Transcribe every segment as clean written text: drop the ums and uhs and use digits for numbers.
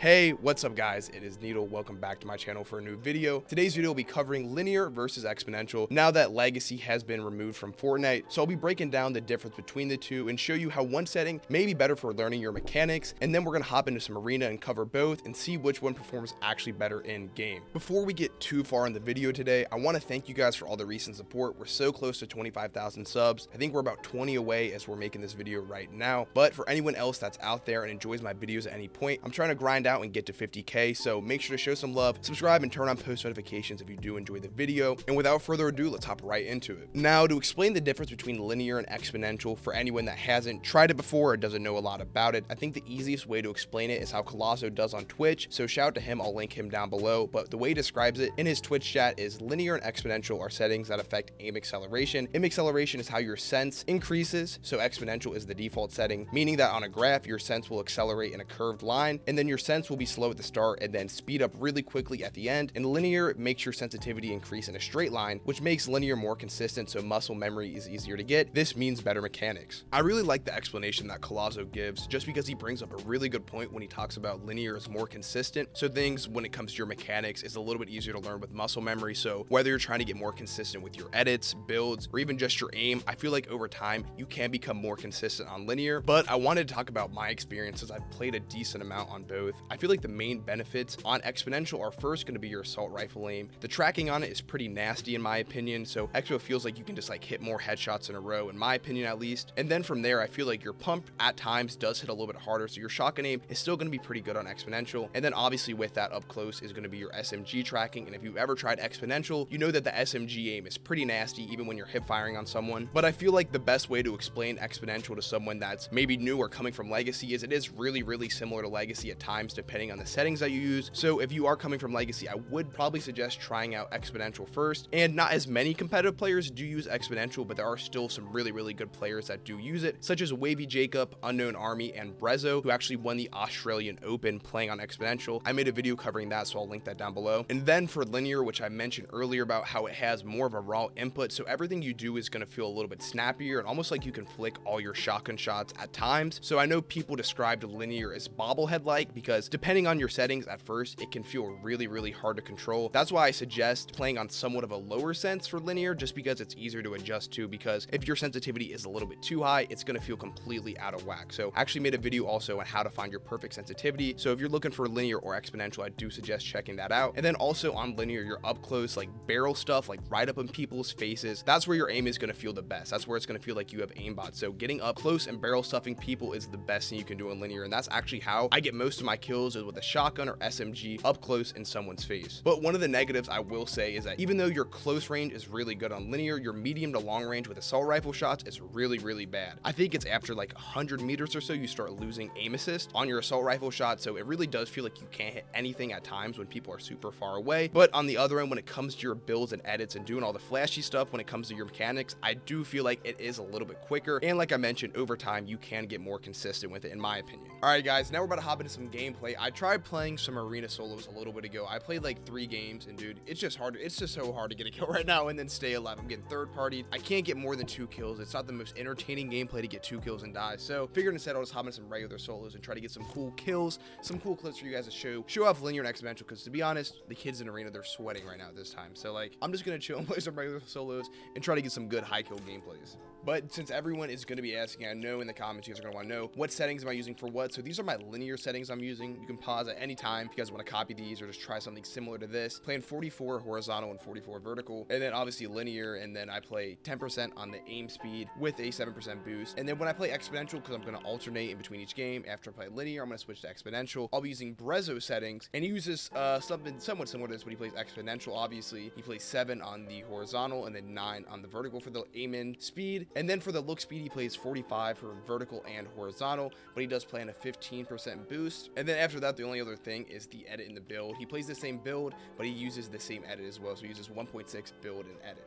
Hey, what's up guys? It is Needle. Welcome back to my channel for a new video. Today's video will be covering linear versus exponential now that legacy has been removed from Fortnite. So I'll be breaking down the difference between the two and show you how one setting may be better for learning your mechanics, and then we're going to hop into some arena and cover both and see which one performs actually better in game. Before we get too far in the video today, I want to thank you guys for all the recent support. We're so close to 25,000 subs. I think we're about 20 away as we're making this video right now. But for anyone else that's out there and enjoys my videos at any point, I'm trying to grind out and get to 50k, so make sure to show some love, subscribe, and turn on post notifications if you do enjoy the video. And without further ado, let's hop right into it. Now, to explain the difference between linear and exponential for anyone that hasn't tried it before or doesn't know a lot about it, I think the easiest way to explain it is how Colosso does on Twitch, so shout out to him. I'll link him down below. But the way he describes it in his Twitch chat is linear and exponential are settings that affect aim acceleration. Aim acceleration is how your sense increases, so exponential is the default setting, meaning that on a graph your sense will accelerate in a curved line, and then your sense will be slow at the start and then speed up really quickly at the end. And linear makes your sensitivity increase in a straight line, which makes linear more consistent, so muscle memory is easier to get. This means better mechanics. I really like the explanation that Colosso gives, just because he brings up a really good point when he talks about linear is more consistent, so things when it comes to your mechanics is a little bit easier to learn with muscle memory. So whether you're trying to get more consistent with your edits, builds, or even just your aim, I feel like over time you can become more consistent on linear. But I wanted to talk about my experiences. I've played a decent amount on both. I feel like the main benefits on exponential are first going to be your assault rifle aim. The tracking on it is pretty nasty in my opinion, so expo feels like you can just like hit more headshots in a row, in my opinion at least. And then from there, I feel like your pump at times does hit a little bit harder, so your shotgun aim is still going to be pretty good on exponential. And then obviously with that up close is going to be your SMG tracking, and if you've ever tried exponential, you know that the SMG aim is pretty nasty even when you're hip firing on someone. But I feel like the best way to explain exponential to someone that's maybe new or coming from legacy is it is really similar to legacy at times depending on the settings that you use. So if you are coming from legacy, I would probably suggest trying out exponential first. And not as many competitive players do use exponential, but there are still some really good players that do use it, such as Wavy Jacob, Unknown Army, and Brezzo, who actually won the Australian Open playing on exponential. I made a video covering that, so I'll link that down below. And then for linear, which I mentioned earlier about how it has more of a raw input, so everything you do is going to feel a little bit snappier and almost like you can flick all your shotgun shots at times. So I know people described linear as bobblehead-like because depending on your settings at first, it can feel really hard to control. That's why I suggest playing on somewhat of a lower sense for linear, just because it's easier to adjust to, because if your sensitivity is a little bit too high, it's going to feel completely out of whack. So I actually made a video also on how to find your perfect sensitivity, so if you're looking for linear or exponential, I do suggest checking that out. And then also on linear, you're up close, like barrel stuff, like right up in people's faces, that's where your aim is going to feel the best. That's where it's going to feel like you have aimbot. So getting up close and barrel stuffing people is the best thing you can do in linear, and that's actually how I get most of my kills, is with a shotgun or SMG up close in someone's face. But one of the negatives I will say is that even though your close range is really good on linear, your medium to long range with assault rifle shots is really bad. I think it's after like 100 meters or so you start losing aim assist on your assault rifle shot, so it really does feel like you can't hit anything at times when people are super far away. But on the other end, when it comes to your builds and edits and doing all the flashy stuff, when it comes to your mechanics, I do feel like it is a little bit quicker, and like I mentioned, over time you can get more consistent with it, in my opinion. All right guys, now we're about to hop into some gameplay. I tried playing some arena solos a little bit ago. I played like 3 games, and dude, it's just hard. It's just so hard to get a kill right now and then stay alive. I'm getting third party. I can't get more than 2 kills. It's not the most entertaining gameplay to get 2 kills and die. So figured instead I'll just hop in some regular solos and try to get some cool kills, some cool clips for you guys to show off linear and exponential, because to be honest, the kids in arena, they're sweating right now at this time. So like, I'm just gonna chill and play some regular solos and try to get some good high kill gameplays. But since everyone is going to be asking, I know in the comments you guys are going to want to know what settings am I using for what. So these are my linear settings I'm using. You can pause at any time if you guys want to copy these or just try something similar to this. Playing 44 horizontal and 44 vertical, and then obviously linear, and then I play 10% on the aim speed with a 7% boost. And then when I play exponential, because I'm going to alternate in between each game, after I play linear, I'm going to switch to exponential. I'll be using Brezzo settings, and he uses something somewhat similar to this, but he plays exponential. Obviously, he plays 7 on the horizontal and then 9 on the vertical for the aim in speed. And then for the look speed, he plays 45 for vertical and horizontal, but he does play on a 15% boost. And then after that, the only other thing is the edit in the build. He plays the same build, but he uses the same edit as well. So he uses 1.6 build and edit.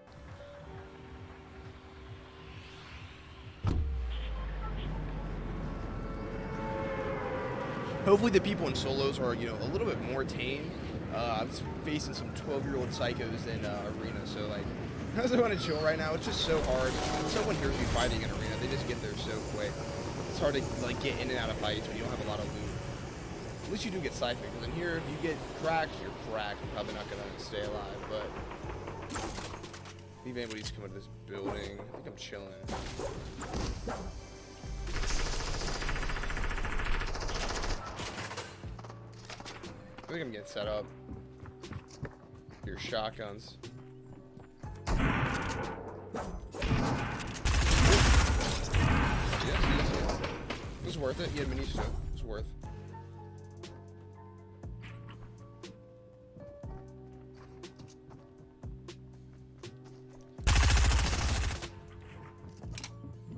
Hopefully the people in solos are, you know, a little bit more tame. I'm facing some 12-year-old psychos in arena, so like, I just want to chill right now. It's just so hard. When someone hears me fighting in arena, they just get there so quick. It's hard to like get in and out of fights when you don't have a lot of loot. At least you do get siphoned, because in here, if you get cracked, you're cracked. You're probably not going to stay alive, but... If anybody's coming to this building, I think I'm chilling. I think I'm getting set up. Your shotguns. Yes. It was worth it. He had Manisha. It was worth.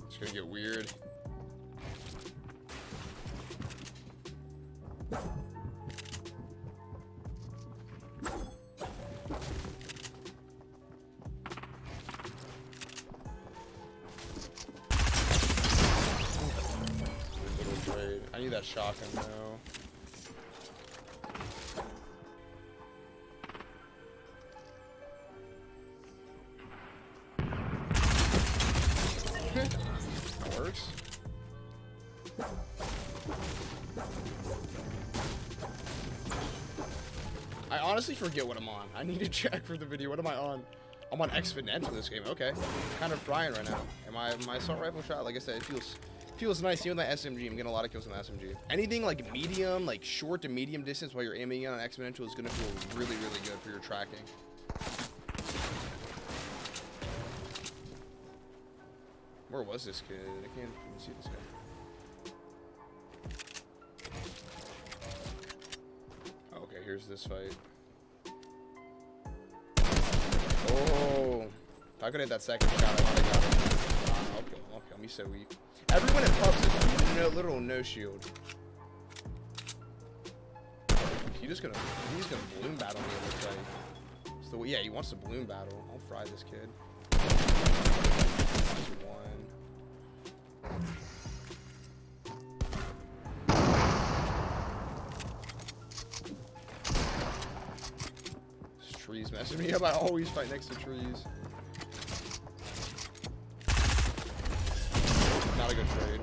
It's gonna get weird. I need that shotgun now. That works. I honestly forget what I'm on. I need to check for the video. What am I on? I'm on Exponential this game. Okay. Kind of frying right now. And my assault rifle shot, like I said, it feels nice. Even that SMG, I'm getting a lot of kills on the SMG. Anything like medium, like short to medium distance while you're aiming in on Exponential is gonna feel really, really good for your tracking. Where was this kid? I can't even see this guy. Okay, here's this fight. Oh, if I could hit that second shot, I would have got it. I'll kill him. I'll kill him. He's so weak. Everyone in pubs is literal no shield. He's gonna balloon battle me. It looks like. So yeah, he wants to balloon battle. I'll fry this kid. That's one. This tree's messing me up. I always fight next to trees. Not a good trade.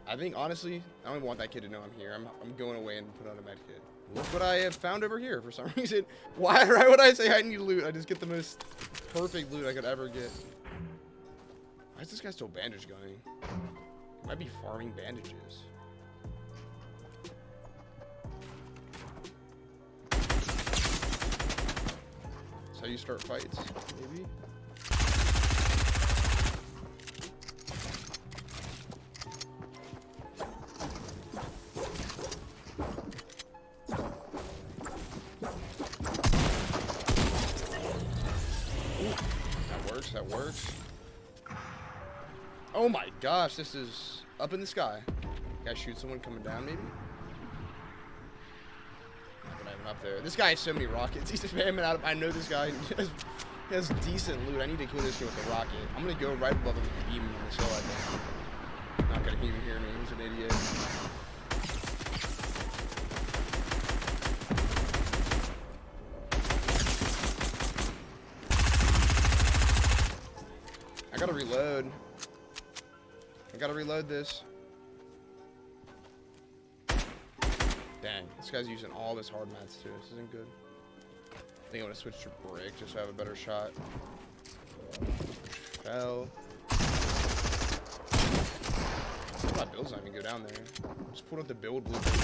I think honestly, I don't even want that kid to know I'm here. I'm going away and put on a med kit. Look what I have found over here for some reason. Why right when I say I need loot, I just get the most perfect loot I could ever get. Why is this guy still bandage gunning? He might be farming bandages. That's how you start fights, maybe? That works. Oh my gosh, this is up in the sky. Guy shoot someone coming down, maybe? Not even up there. This guy has so many rockets. He's spamming out of. I know this guy has decent loot. I need to kill this guy with a rocket. I'm gonna go right above him and beam him in the hill, I think. Not gonna even hear me. He's an idiot. I gotta reload. I gotta reload this. Dang, this guy's using all of his hard mats too. This isn't good. I think I'm gonna switch to brick just so I have a better shot. Fell. My build's not even go down there. Just pulled up the build blueprint.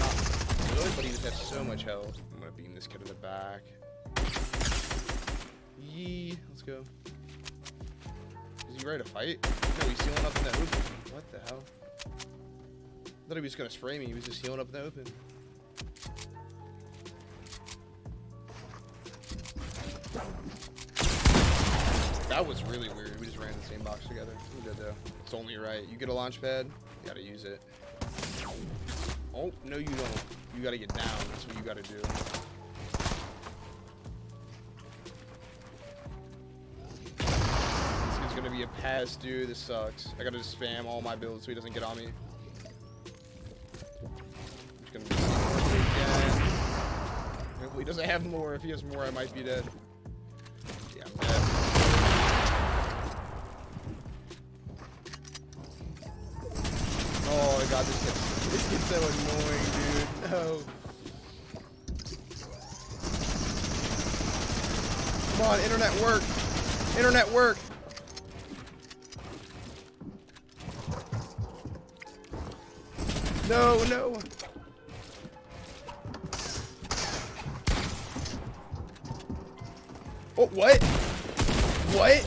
Not good, but he just has so much health. I'm gonna beam this kid in the back. Yee, let's go. Is he ready to fight? No, he's healing up in that open. What the hell? I thought he was gonna spray me. He was just healing up in the open. That was really weird. We just ran in the same box together. We did though. It's only right. You get a launch pad, you gotta use it. Oh, no you don't. You gotta get down. That's what you gotta do. Gonna be a pass, dude. This sucks. I gotta just spam all my builds so he doesn't get on me. I'm just gonna be again. Hopefully he doesn't have more. If he has more, I might be dead. Yeah, I'm dead. god, this gets so annoying, dude. No. Come on, internet work. Internet work. No, no. Oh, what? What?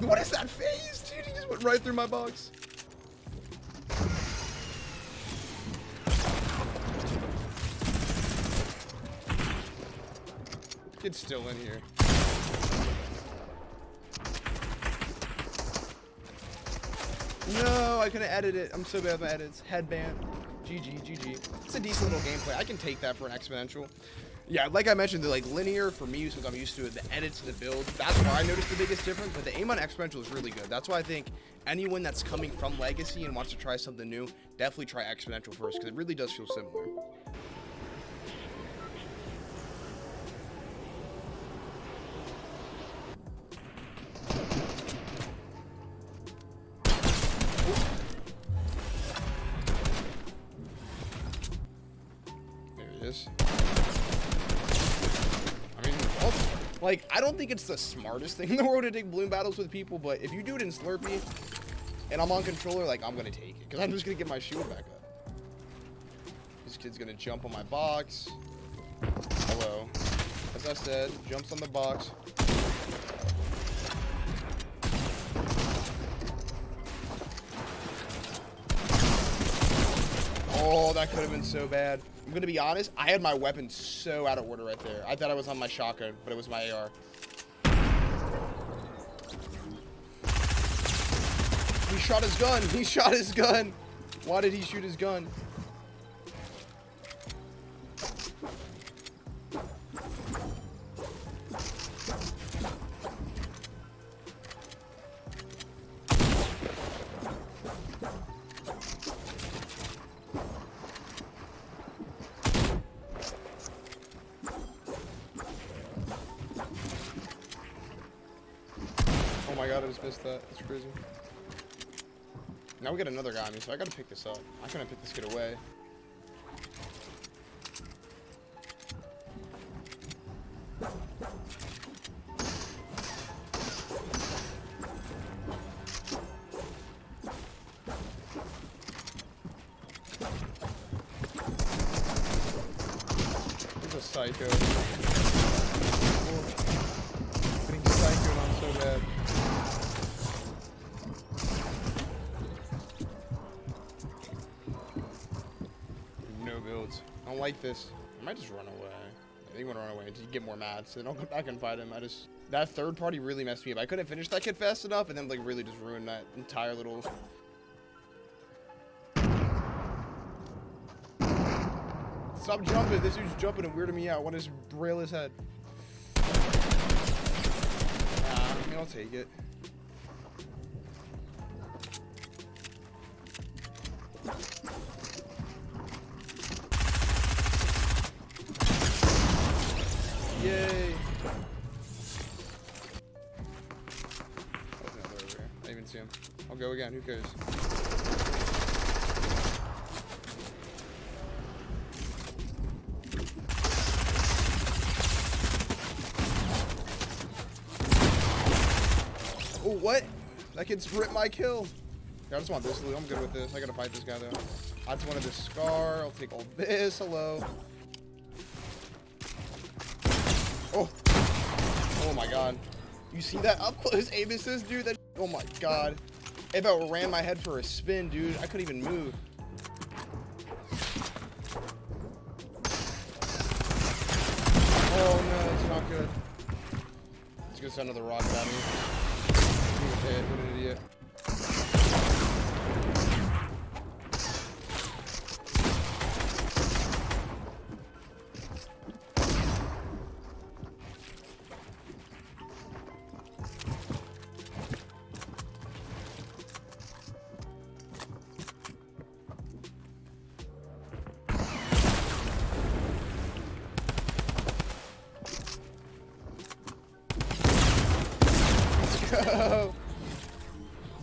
What is that phase, dude? He just went right through my box. Kid's still in here. No, I couldn't edit it. I'm so bad at my edits. Headband. GG, GG. It's a decent little gameplay. I can take that for an exponential. Yeah, like I mentioned, the like linear for me, since I'm used to it, the edits, the build, that's where I noticed the biggest difference. But the aim on exponential is really good. That's why I think anyone that's coming from Legacy and wants to try something new, definitely try exponential first, because it really does feel similar. I mean, like, I don't think it's the smartest thing in the world to take balloon battles with people, but if you do it in Slurpee and I'm on controller, like, I'm gonna take it because I'm just gonna get my shield back up. This kid's gonna jump on my box. Hello. As I said, jumps on the box. Oh, that could have been so bad. I'm gonna be honest, I had my weapon so out of order right there. I thought I was on my shotgun, but it was my AR. He shot his gun. He shot his gun. Why did he shoot his gun? Oh my god, I just missed that. That's crazy. Now we got another guy on me, so I gotta pick this up. I couldn't pick this kid away. He's a psycho. Getting psychoed on so bad. No builds. I don't like this. I might just run away. I think I'm gonna run away until you get more mad, so then I'll come back and fight him. That third party really messed me up. I couldn't finish that kid fast enough, and then like really just ruined that entire little. Stop jumping. This dude's jumping and weirding me out. I want to just braille his head. I mean, I'll take it. Yay. Oh, no, they're over here. I didn't even see him. I'll go again. Who cares? Oh, what? That kid's ripped my kill. Yeah, I just want this loot. I'm good with this. I gotta fight this guy, though. I just wanted this scar. I'll take all this. Hello. Oh. Oh my god. You see that up close aim assist, dude? That. Oh my god. If I ran my head for a spin, dude, I couldn't even move. Oh no, it's not good. Let's go send another rocket at me. What an idiot. Let's go.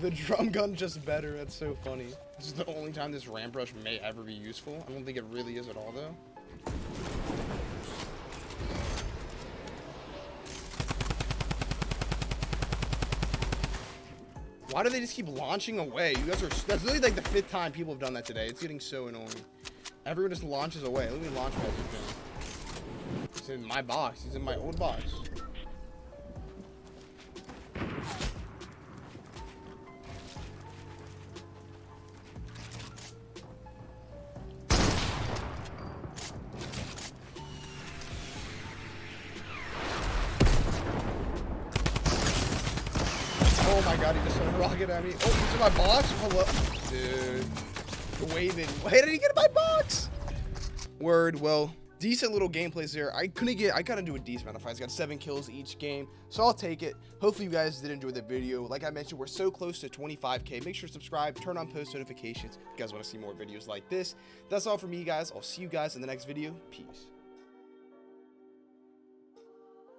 The drum gun's just better. That's so funny. This is the only time this ramp rush may ever be useful. I don't think it really is at all, though. Why do they just keep launching away? You guys are... That's literally like the 5th time people have done that today. It's getting so annoying. Everyone just launches away. Let me launch my thing. He's in my box. He's in my old box. Oh my god, he just threw a rocket at me. Oh, he's in my box? Hello? Dude. Waving. Hey, did he get in my box? Word. Well, decent little gameplays there. I couldn't do a decent amount of fights. Got 7 kills each game, so I'll take it. Hopefully you guys did enjoy the video. Like I mentioned, we're so close to 25K. Make sure to subscribe, turn on post notifications if you guys want to see more videos like this. That's all from me, guys. I'll see you guys in the next video. Peace.